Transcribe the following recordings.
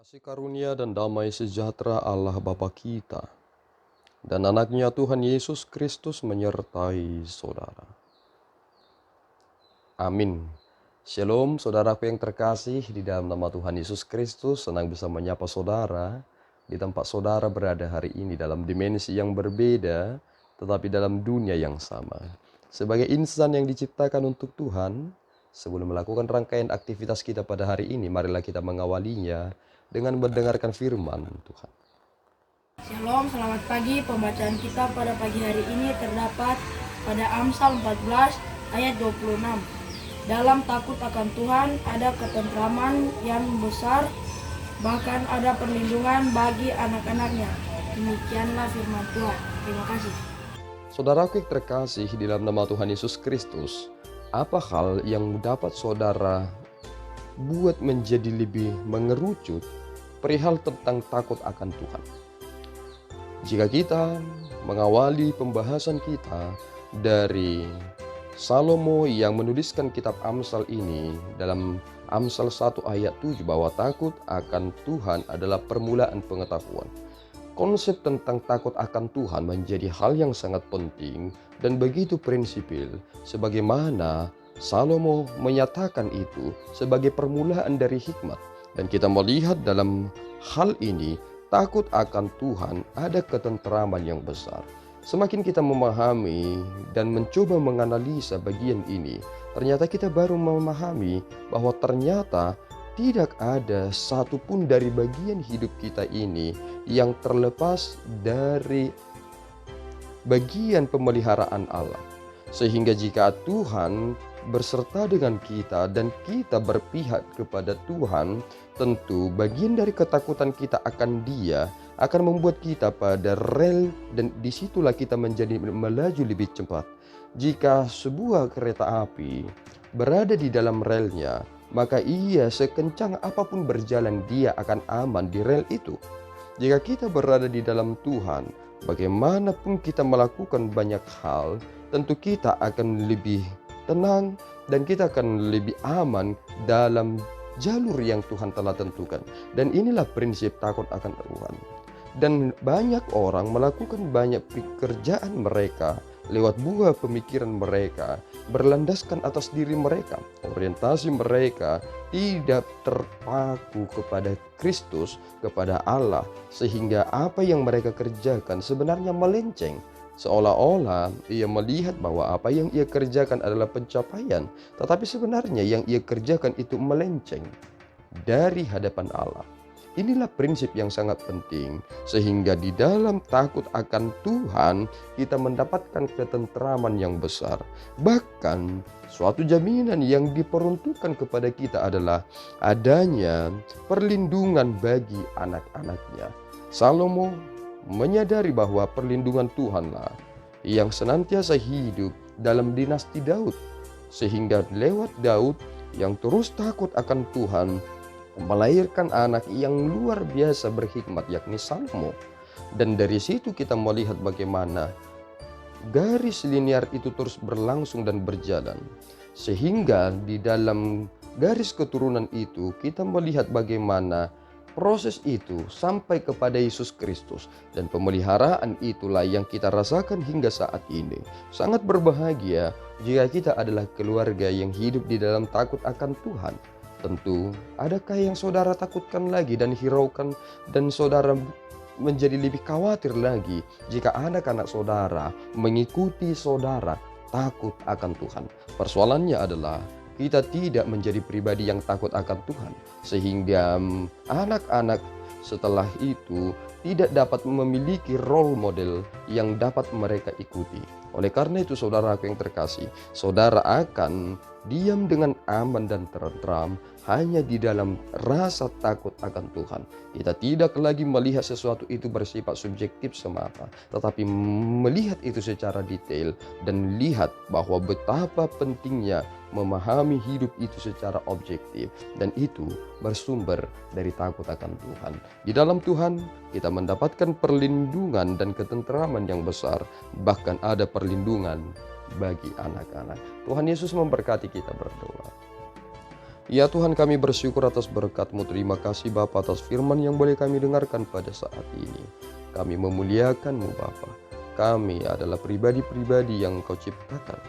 Kasih karunia dan damai sejahtera Allah Bapa kita dan anaknya Tuhan Yesus Kristus menyertai saudara. Amin. Shalom saudaraku yang terkasih di dalam nama Tuhan Yesus Kristus. Senang bisa menyapa saudara di tempat saudara berada hari ini dalam dimensi yang berbeda tetapi dalam dunia yang sama. Sebagai insan yang diciptakan untuk Tuhan, sebelum melakukan rangkaian aktivitas kita pada hari ini, marilah kita mengawalinya dengan mendengarkan firman Tuhan. Shalom, selamat pagi. Pembacaan kita pada pagi hari ini terdapat pada Amsal 14 ayat 26. Dalam takut akan Tuhan ada ketentraman yang besar, bahkan ada perlindungan bagi anak-anaknya. Demikianlah firman Tuhan. Terima kasih. Saudaraku yang terkasih di dalam nama Tuhan Yesus Kristus, apa hal yang dapat saudara buat menjadi lebih mengerucut perihal tentang takut akan Tuhan? Jika kita mengawali pembahasan kita dari Salomo yang menuliskan kitab Amsal ini dalam Amsal 1 ayat 7 bahwa takut akan Tuhan adalah permulaan pengetahuan. Konsep tentang takut akan Tuhan menjadi hal yang sangat penting dan begitu prinsipil sebagaimana Salomo menyatakan itu sebagai permulaan dari hikmat. Dan kita melihat dalam hal ini takut akan Tuhan ada ketentraman yang besar. Semakin kita memahami dan mencoba menganalisa bagian ini, ternyata kita baru memahami bahwa ternyata tidak ada satupun dari bagian hidup kita ini yang terlepas dari bagian pemeliharaan Allah. Sehingga jika Tuhan berserta dengan kita dan kita berpihak kepada Tuhan, tentu bagian dari ketakutan kita akan Dia akan membuat kita pada rel, dan disitulah kita menjadi melaju lebih cepat. Jika sebuah kereta api berada di dalam relnya, maka ia sekencang apapun berjalan dia akan aman di rel itu. Jika kita berada di dalam Tuhan, bagaimanapun kita melakukan banyak hal, tentu kita akan lebih tenang dan kita akan lebih aman dalam jalur yang Tuhan telah tentukan. Dan inilah prinsip takut akan Tuhan. Dan banyak orang melakukan banyak pekerjaan mereka lewat buah pemikiran mereka, berlandaskan atas diri mereka. Orientasi mereka tidak terpaku kepada Kristus, kepada Allah, sehingga apa yang mereka kerjakan sebenarnya melenceng. Seolah-olah ia melihat bahwa apa yang ia kerjakan adalah pencapaian, tetapi sebenarnya yang ia kerjakan itu melenceng dari hadapan Allah. Inilah prinsip yang sangat penting, sehingga di dalam takut akan Tuhan kita mendapatkan ketentraman yang besar. Bahkan suatu jaminan yang diperuntukkan kepada kita adalah adanya perlindungan bagi anak-anaknya. Salomo menyadari bahwa perlindungan Tuhanlah yang senantiasa hidup dalam dinasti Daud, sehingga lewat Daud yang terus takut akan Tuhan melahirkan anak yang luar biasa berhikmat, yakni Salomo. Dan dari situ kita melihat bagaimana garis linear itu terus berlangsung dan berjalan, sehingga di dalam garis keturunan itu kita melihat bagaimana proses itu sampai kepada Yesus Kristus. Dan pemeliharaan itulah yang kita rasakan hingga saat ini. Sangat berbahagia jika kita adalah keluarga yang hidup di dalam takut akan Tuhan. Tentu, adakah yang saudara takutkan lagi dan hiraukan, dan saudara menjadi lebih khawatir lagi jika anak-anak saudara mengikuti saudara takut akan Tuhan? Persoalannya adalah kita tidak menjadi pribadi yang takut akan Tuhan, sehingga anak-anak setelah itu tidak dapat memiliki role model yang dapat mereka ikuti. Oleh karena itu saudaraku yang terkasih, saudara akan diam dengan aman dan tentram hanya di dalam rasa takut akan Tuhan. Kita tidak lagi melihat sesuatu itu bersifat subjektif semata, tetapi melihat itu secara detail dan lihat bahwa betapa pentingnya memahami hidup itu secara objektif, dan itu bersumber dari takut akan Tuhan. Di dalam Tuhan kita mendapatkan perlindungan dan ketentraman yang besar, bahkan ada perlindungan bagi anak-anak. Tuhan Yesus memberkati kita berdoa. Ya Tuhan, kami bersyukur atas berkat-Mu. Terima kasih Bapa atas firman yang boleh kami dengarkan pada saat ini. Kami memuliakan-Mu Bapa. Kami adalah pribadi-pribadi yang Engkau ciptakan.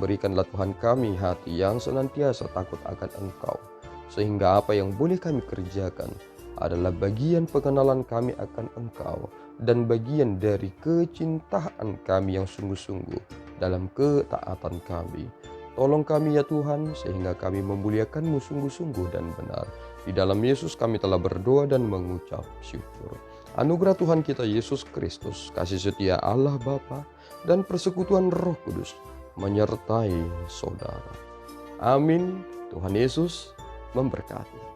Berikanlah Tuhan kami hati yang senantiasa takut akan Engkau, sehingga apa yang boleh kami kerjakan adalah bagian pengenalan kami akan Engkau dan bagian dari kecintaan kami yang sungguh-sungguh dalam ketaatan kami. Tolong kami ya Tuhan, sehingga kami memuliakan-Mu sungguh-sungguh dan benar. Di dalam Yesus kami telah berdoa dan mengucap syukur. Anugerah Tuhan kita Yesus Kristus, kasih setia Allah Bapa, dan persekutuan Roh Kudus menyertai saudara. Amin. Tuhan Yesus memberkati.